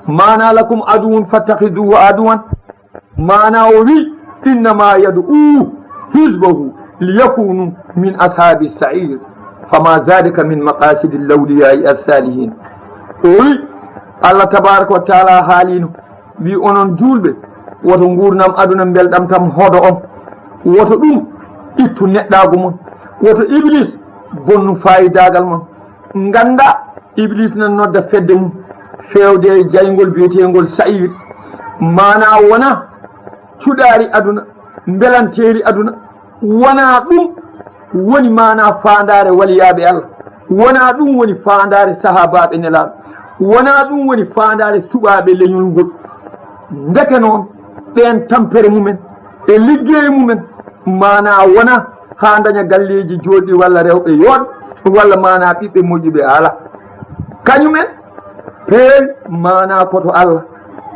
mana lakum aduwwun fattakhiduhu aduwan mana o wi innama yad'u hizbahu liyakunu min ashabi sa'ir fama zalika min maqasidi lawliyai alsalihin o wi allah tabaraka wa taala haalino wi onon julɓe woto gurdam aduna belɗam tam hodo on woto ɗum ittu neɗɗago mon woto iblis bonnu fayidagal mon ganda iblis nan nodda fedde mum fewde e jaygol biyetegol sa'ir mana wona cuɗari aduna belanteri aduna wona ɗum woni mana fandare waliyaɓe allah wona ɗum woni fandare sahabaɓe nelaɗo wona ɗum woni fandare suɓaɓe leñol ngol ndeke noon ɓen tampere mumen e liggey mumen mana wona ha daña galleji joɗɗi walla rewɓe yooɗ walla mana ɓiɓɓe moƴƴuɓe ala kañumen heewi mana koto allah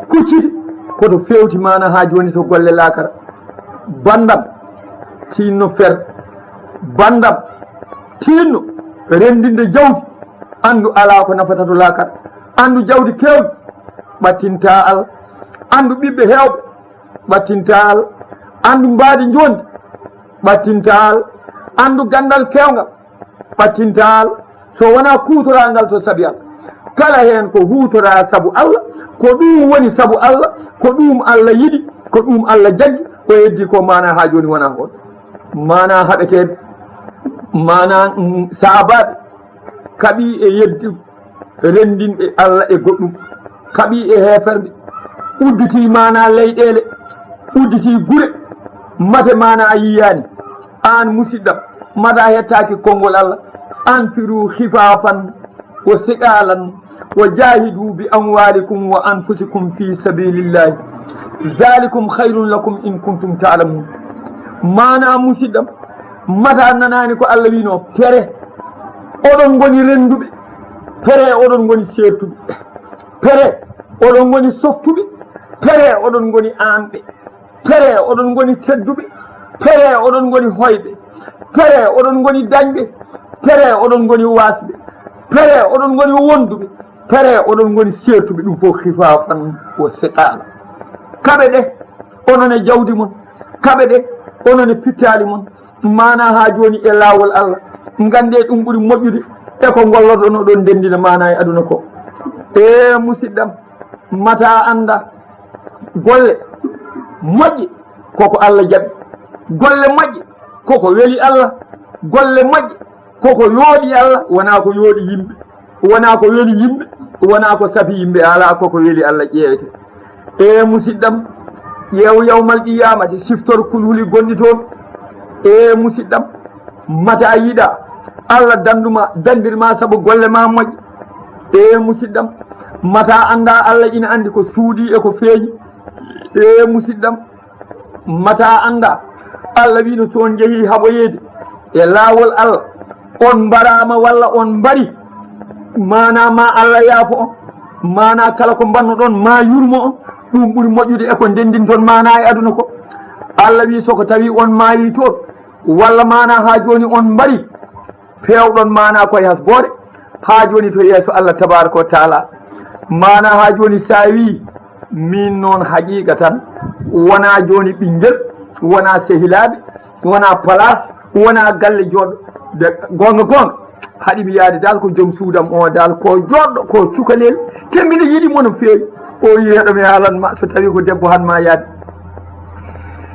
kucciti koto fewti mana ha joni to golle lakara bandam tinno ferde bandam tinno rendinde jawdi andu ala ko nafata to lakara andu jawdi kewɗi ɓattinta allah andu ɓiɓɓe hewɓe ɓattinta allah andu mbaadi jondi ɓattinta allah andu gandal kewgal ɓattinta allah so wona kutorangal to saabi allah kala hen ko hutora saabu allah ko ɗum woni saabu allah ko ɗum allah yiɗi ko ɗum allah jaggi ko heddi ko mana ha joni wona on mana haɓetede mana sahabaɓe kaɓi e yeddi rendinɓe allah e goɗɗum kaɓi e heferɓe udditi mana leyɗele udditi gure mate mana a yiyani an musidɗam mata hettaki konngol Allah anfiru khifafan wa siqalan wa jahidu bi amwalikum wa anfusikum fi sabilillahi zalikum khayrun lakum in kuntum ta'lamun mana musidɗam mata nanani ko Allah wino pere oɗon goni renduɓe pere oɗon goni sertuɓe pere oɗon goni softuɓe pere oɗon goni anɓe pere oɗon goni tedduɓe pere oɗon goni hoyɓe pere oɗon goni dañɓe pere oɗon goni wasɓe pere oɗon goni wonduɓe pere oɗon goni sertuɓe ɗum fof khifafan wa siqala kaɓe ɗe onon e jawdi mon kaɓe ɗe onon e pittali mon mana ha joni e lawol Allah gande ɗum ɓuuri moƴƴude e ko golloɗon oɗon ndendina mana e aduna ko e musidɗam mata anda golle moƴƴe koko Allah jaɓi golle moƴƴe koko weeli Allah golle moƴƴe koko yooɗi Allah wona ko yooɗi yimɓe wona ko weeli yimɓe wona ko safi yimɓe ala koko weeli Allah ƴeewete e musidɗam ƴeew yawmal qiyamati siftor kulhuli gonɗi toon e musidɗam mata yiiɗa Allah danduma dandirma saabu golle ma moƴƴe e musidɗam mata anda Allah ina andi ko suudi e ko feeñi e musidɗam mata anda Allah wino toon jeehi haɓoyeede e laawol Allah on mbarama walla on mbari mana ma Allah yaafo on mana kala ko mbannoɗon ma yurmo on ɗum ɓuuri moƴƴude e ko ndendin toon mana e aduna ko Allah wi soko tawi on maayi toon walla mana ha joni on mbari pewɗon mana koye hasbode ha joni to yeeso Allah tabaraka wa taala mana ha joni sa wi min noon haqiqa tan wona joni ɓinguel wona sehilaɓe wona place wona galle joɗɗo de gonga gonga haɗimi yaade dal ko joom suudam o dal ko joɗɗo ko cukalel te mbiɗa yiɗimo no feewi o wi heɗomi haalanma so tawi ko debbo hanma yaade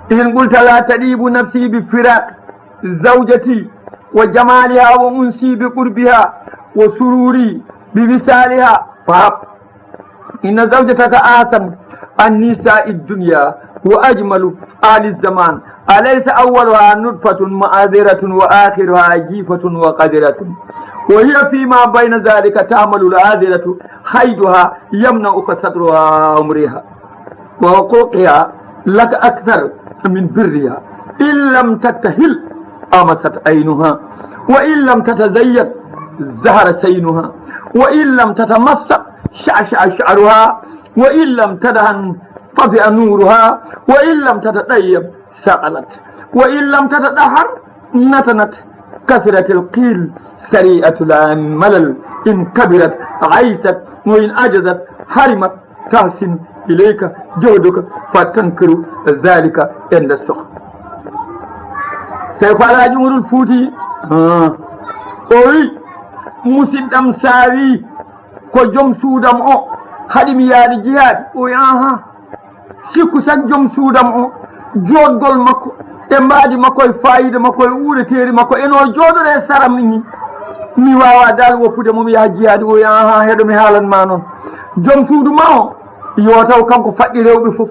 in qulta la taɗibu nafsi bi firaq zawjati wa jamaliha wa unsi bi qurbiha wa sururi bi wisaliha fahab inna zawjataka ahsan an nisa'i dunya wa ajmalu ali zaman alaysa awwaluha nutfatun ma'adhiratun wa akhiruha jifatun wa qadiratun wa hiya fima bayna dhalika ta'malu al-adhiratu hayduha yamna'uka sadruha umriha wa huquqiha laka akthar min birriha in lam tattahil amasat aynuha wa in lam tatazayyad zahara saynuha wa in lam tatamassa sha'sha'a sha'ruha wa in lam tadhan طفئ نورها وإن لم تتطيب سقلت وإن لم تتطهر نتنت كثرة القيل سريعة الملل إن كبرت عيست وإن عجزت حرمت تحسن إليك جهدك فتنكر ذلك عند السخط سيقال جمهور الفوتي أوي مسدم ساوي ko jom suudam o haɗimi yaade jihaad o aha sikku tan joom suudam o joɗgol makko e mbaadi makko e fayida makko e uureteeri makko eno jooɗore e saram ni mi wawa dal woppude momi yaha jihaadi o aha heɗomi haalanma noon joom suudu ma o yo taw kanko faɗɗi rewɓe fof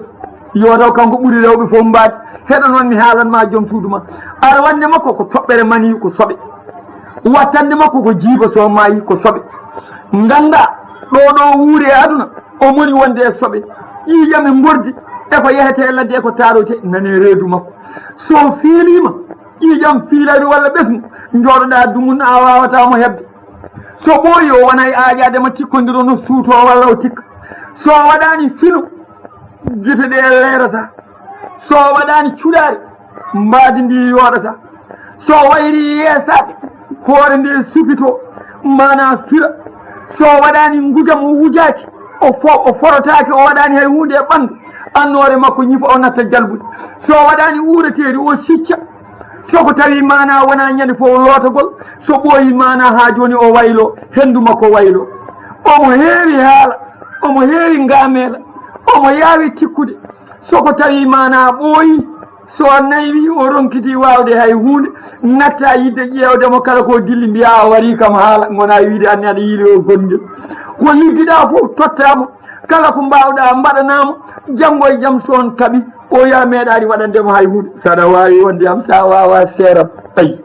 yo taw kanko ɓuri rewɓe fof mbaadi heɗo noon mi haalanma joom suudu ma ara wande makko ko toɓɓere mani ko soɓe wattande makko ko jiiba so maayi ko soɓe ganda ɗo wuuri e aduna o moni wonde e soɓe ƴiƴame mbordi e ko yehete e ladde e ko tarote nane reedu makko so fiilima ƴiƴam fiilade walla ɓesmu jooɗoɗa dumun a wawatamo hebde so ɓooyi o wona e aaƴadema tikkodiro no suuto walla o tikka so waɗani fino guite ɗe leerata so waɗani cuɗari mbaadi ndi yooɗata so wayri yeesaɓe hoore nde supito mana fira so waɗani gujam o wujaki o forotaki o waɗani hay hunde e ɓandu annore makko ñifa o natta jalbude so waɗani uureteeri o sicca soko tawi mana wona ñande fof lootagol so ɓooyi mana ha joni o waylo hendu makko waylo omo heewi haala omo heewi ngameela omo yaawi tikkude soko tawi mana ɓooyi so naywi o ronkiti wawde hay hunde natta yidde ƴeewdemo kala ko dilli mbiya a wari kam haala gona wiide anne aɗa yiili o gonngel ko liggiɗa fof tottamo kala ko mbawɗa mbaɗanamo janggo e jaam so on kaɓi o ya meeɗaani waɗandemo hay hunde saɗa waawi wonde am sa wawa seeram ayi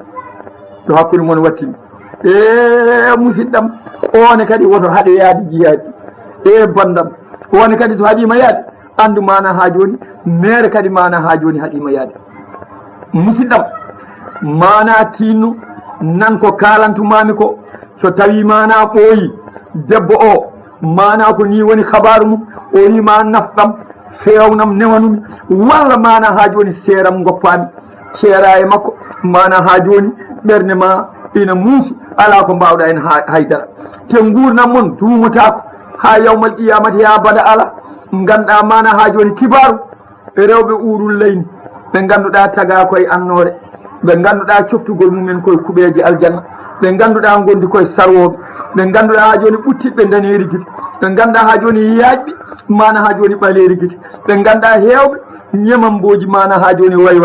ɗo hakkude mon wattini musidɗam one kadi woto haɗe yaade jiyaadi bandam one kadi so haɗima yaade andu mana ha joni mere kadi mana ha joni haɗima yaade musidɗam mana tinno nan ko kalantumami ko so tawi mana ɓooyi debbo o mana ko ni woni habaru mum o wima nafɗam fewnam newanumi walla mana ha joni seeram goppami ceera e makko mana ha joni ɓerde ma ina muusi ala ko mbawɗa en haydara te gurnam mon duumotako ha yawmal qiyamati ya bada ala ganduɗa mana ha joni kibaru e rewɓe urul leyni ɓe ganduɗa taga koye annore ɓe ganduɗa coftugol mumen koye kuɓeji aljanna ɓe ganduɗa gondi koye sarwoɓe ɓe ganduɗa ha joni ɓuttitɓe daneri guite ɓe ganduɗa ha joni yaaƴɓe mana ha joni ɓaleri guite ɓe ganduɗa hewɓe ñamamboji mana ha joni way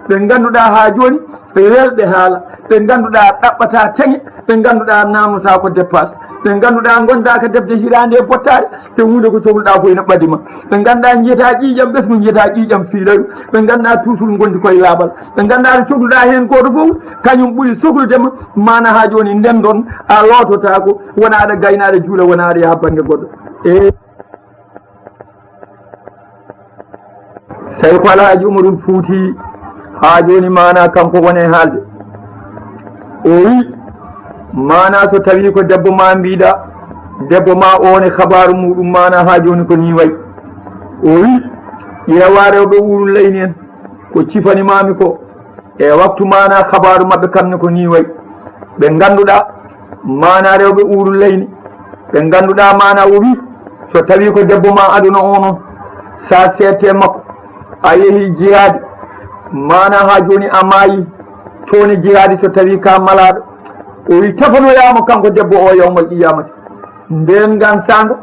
ɓe ganduɗa ha joni welɓe haala ɓe ganduɗa ɗaɓɓata teŋe ɓe ganduɗa namnota ko dépasse ɓe ganduɗa gonda ko defde hirande e bottare te hunde ko sohluɗa ko ene ɓadima ɓe ganduɗa jiyata ƴiƴam ɓesmu jiyata ƴiƴam fiilaru ɓe ganduɗa toujours gondi koye laaɓal ɓe ganduɗa to cohluɗa hen koto fof kañum ɓuuri sohludema mana ha joni nden ɗon a lotota ko wona aɗa gayna aɗa juula wona aɗa yaha banggue goɗɗo tawi ko Alhaji Umarul Fuuti ha joni mana kanko wone haalde o wi mana so tawi ko debbo ma mbiɗa debbo ma one habaru muɗum mana ha joni ko ni wayi o wi ƴeewa rewɓe urul leyni en ko cifanimami ko e waktu mana habaru mabɓe kamne ko ni wayi ɓe ganduɗa mana rewɓe urul leyni ɓe ganduɗa mana o wi so tawi ko debbo ma aduna o noon sa sette makko a yeehi jihadi mana ha joni a maayi toni jihadi so tawi ka malaɗo o wi tafanoyama kanko debbo o yawmal qiyamati nden gan sango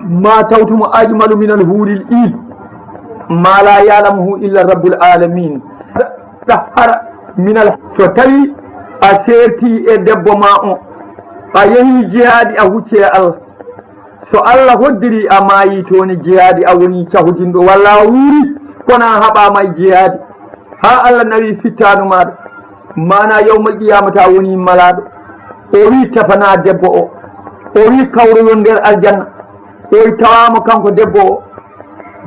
ma tawtumo ajmalu min al huuril il ma la yalamuhu illa rabbul alamin tahara minal so tawi a serti e debbo ma o a yeehi jihadi a hucce e Allah so Allah hoddiri a maayi toni jihadi a woni cahudinɗo walla a wuuri kono a haɓama e jihadi ha Allah nawi fittanu maɗa mana yawmal qiyamata a woni malaɗo o wi tafana debbo o wi kawroyo nder aljanna o wi tawama kanko debbo o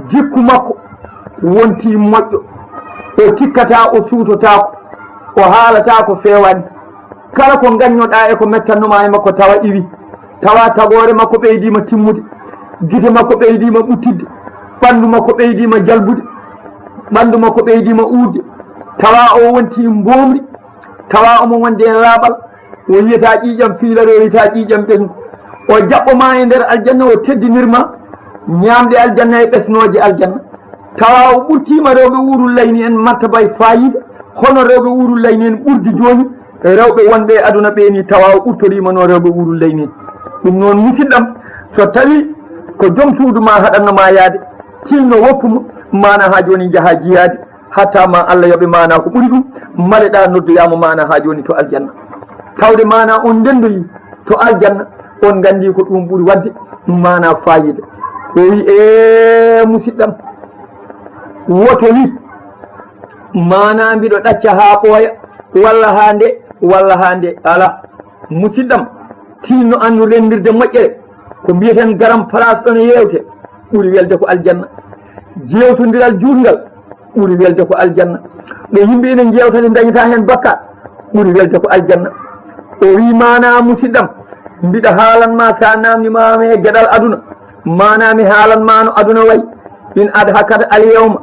jikku makko wonti moƴƴo o tikkata o suutotako o haalata ko fewani kala ko gañoɗa e ko mettannoma e makko tawa iwi tawa tagore makko ɓeydima timmude guite makko ɓeydima ɓuttidde ɓandu makko ɓeydima jalbude ɓandu makko ɓeydima uurde tawa o wonti mbomri tawa omo wonde e laaɓal o yiyata ƴiƴam fiilare o yiyata ƴiƴam ɓesgu o jaɓɓoma e nder aljanna o teddinirma ñamde aljanna e ɓesnoje aljanna tawa o ɓurtima rewɓe urul layni en martaba e fayida hono rewɓe urul layni en ɓurdi joni rewɓe wonɓe aduna ɓeni tawa o ɓurtorima no rewɓe urul layni en ɗum noon musidɗam so tawi ko joom suudu ma haɗannoma yaade tinno woppuma mana ha joni jaaha jiyade hatta ma Allah yoɓe mana ko ɓuuri ɗum maleɗa noddoyama mana ha joni to aljanna tawde mana on ndendoyi to aljanna on gandi ko ɗum ɓuuri wadde mana fayida o wi musidɗam woto wi mana mbiɗo ɗacca ha ɓooya walla ha nde ala musidɗam tinno andu rendirde moƴƴere ko mbiyeten garam place ɗon yewte ɓuuri welde ko aljanna jewtodiral juutngal ɓuuri welde ko aljanna ɗo yimɓe ene jewtade dañata hen bakkat ɓuuri welde ko aljanna o wi mana musidɗam mbiɗa haalanma sa namdimami e gueɗal aduna mana mi haalanma no aduna wayi in adhakat al yawma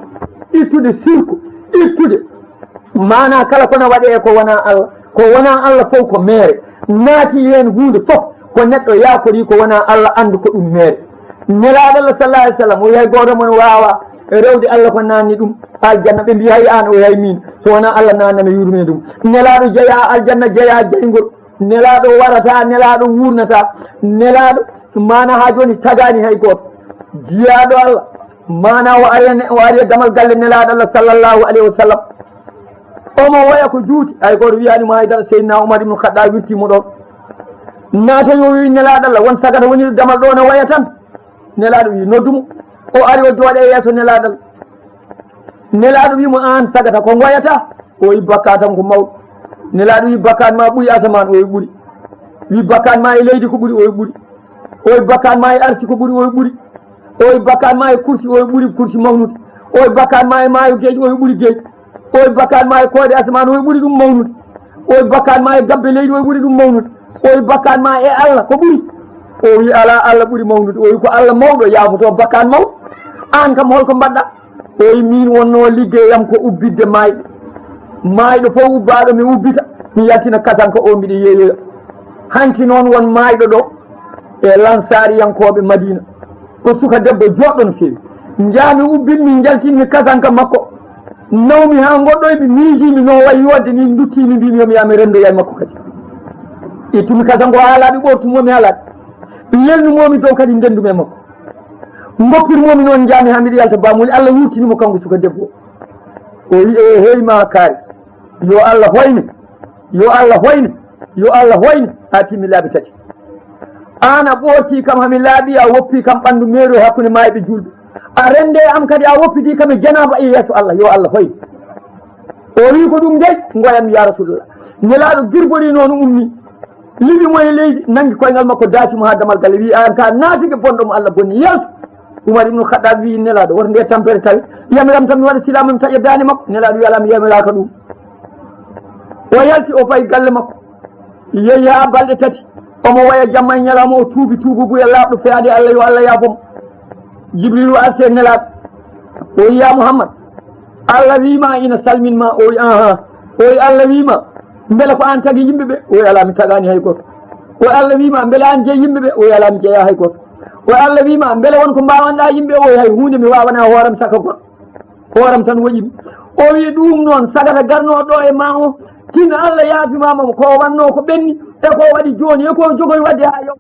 ittude sirku ittude mana kala kono waɗe ko wona Allah fof ko meere naati hen hunde fof ko neɗɗo yakori ko wona Allah andu ko ɗum meere nelaɗo Allah sallallahu alih w sallam o yahay goto mon wawa rewde Allah ko nanni ɗum aljanna ɓe mbi hay an o yahay min so wona Allah nannama yurmini ɗum nelaɗo jeeya aljanna jeeya jeygol nelaɗo warata nelaɗo wurnata nelaɗo mana ha joni tagani hay goto jiyaɗo Allah mana o ari e damal galle nelaɗo Allah sallllahu alayhi wa sallam omo waya ko juuti hay goto wiyanimo haydara seydina Oumar ibnu Khattab wirtimo ɗon naata yo wi nelaɗo Allah won sagata woni damal ɗo ne waya tan nelaɗo wi noddumo o ari o jooɗe yeeso nelaɗo Allah nelaɗo wimo an sagata ko goyata o wi bakka tan ko mawɗo nelaɗo wi bakkat ma ɓuuri asaman o wi ɓuuri wi bakkat ma e leydi ko ɓuuri o wi ɓuuri o wi bakkat ma e arsi ko ɓuuri o wi ɓuuri o wi bakkat ma e kursi o wi ɓuuri kursi mawnude o wi bakkat ma e maayo gueeƴi o wi ɓuuri gueeƴi o wi bakkat ma e koode asaman o wi ɓuuri ɗum mawnude o wi bakkat ma e gabbe leydi o wi ɓuuri ɗum mawnude o wi bakkat ma e Allah ko ɓuuri o wi ala Allah ɓuuri mawnude o wi ko Allah mawɗo yaafoto bakkat mawɗo an kam holko mbaɗɗa o wi min wonno liggeyam ko ubbidde mayɗo fof ubbaɗo mi ubbita mi yaltina katanka o mbiɗa yeeyoya hanki noon won mayɗo ɗo e lansariyankoɓe Madina ko suka debbo joɗɗo no fewi jaami ubbin mi jaltinmi katanka makko nawmi ha goɗɗoyɓe miijimi no wayi wadde ni duttimi mbimi yomi yami rendoya makko kadi ittumi katanko haalaɓe ɓortumomi haalaɓe lelnumomi dow kadi ndendumi e makko goppirmomi noon jaami ha mbiɗa yalta bamuli Allah wurtinimo kanko suka debbo o wi e heyma kaari yo Allah hoyne yo Allah hoyne yo Allah hoyne ha timmi laabi tati an a ɓooti kam hami laaɓi a woppi kam ɓanndu meeɗo hakkunde mayɓe julɓe a rende am kadi a woppiti kam e janaba e yeeso Allah yo Allah hoyne o wi ko ɗum dey goyami ya rasulullah nelaɗo girboɗi noon ummi liɓimo e leydi nangi koyngal makko daasimo ha damal galle wi an ka naatigue bonɗomo Allah bonni yaltu Umar ibnu Khattab wi nelaɗo woto nde tampere tawi yamiram tan mi waɗa silama mi taƴa dani makko nelaɗo wi ala mi yamiraka ɗum o yalti o fayi galle makko yeehi ha balɗe tati omo waya jamma e ñalawma o tuubi tuububuya laaɓɗo feyaade Allah yo Allah yaafomo Jibrilu arse nelaɗo o wi ya Muhammad Allah wima ina salminma o wi aha o wi Allah wima beele ko an tagi yimɓeɓe o wi ala mi tagani hay goto o Allah wima beele an jeeyi yimɓeɓe o wi ala mi jeeya hay goto o Allah wima beele wonko mbawanɗa yimɓe o hay hunde mi wawana hooram saka goɗɗo hooram tan woƴimi o wi ɗum noon sagata garnoɗo ɗo e ma o tinno Allah yaafimama ko wanno ko ɓenni e ko waɗi joni e ko jogoy wadde ha yo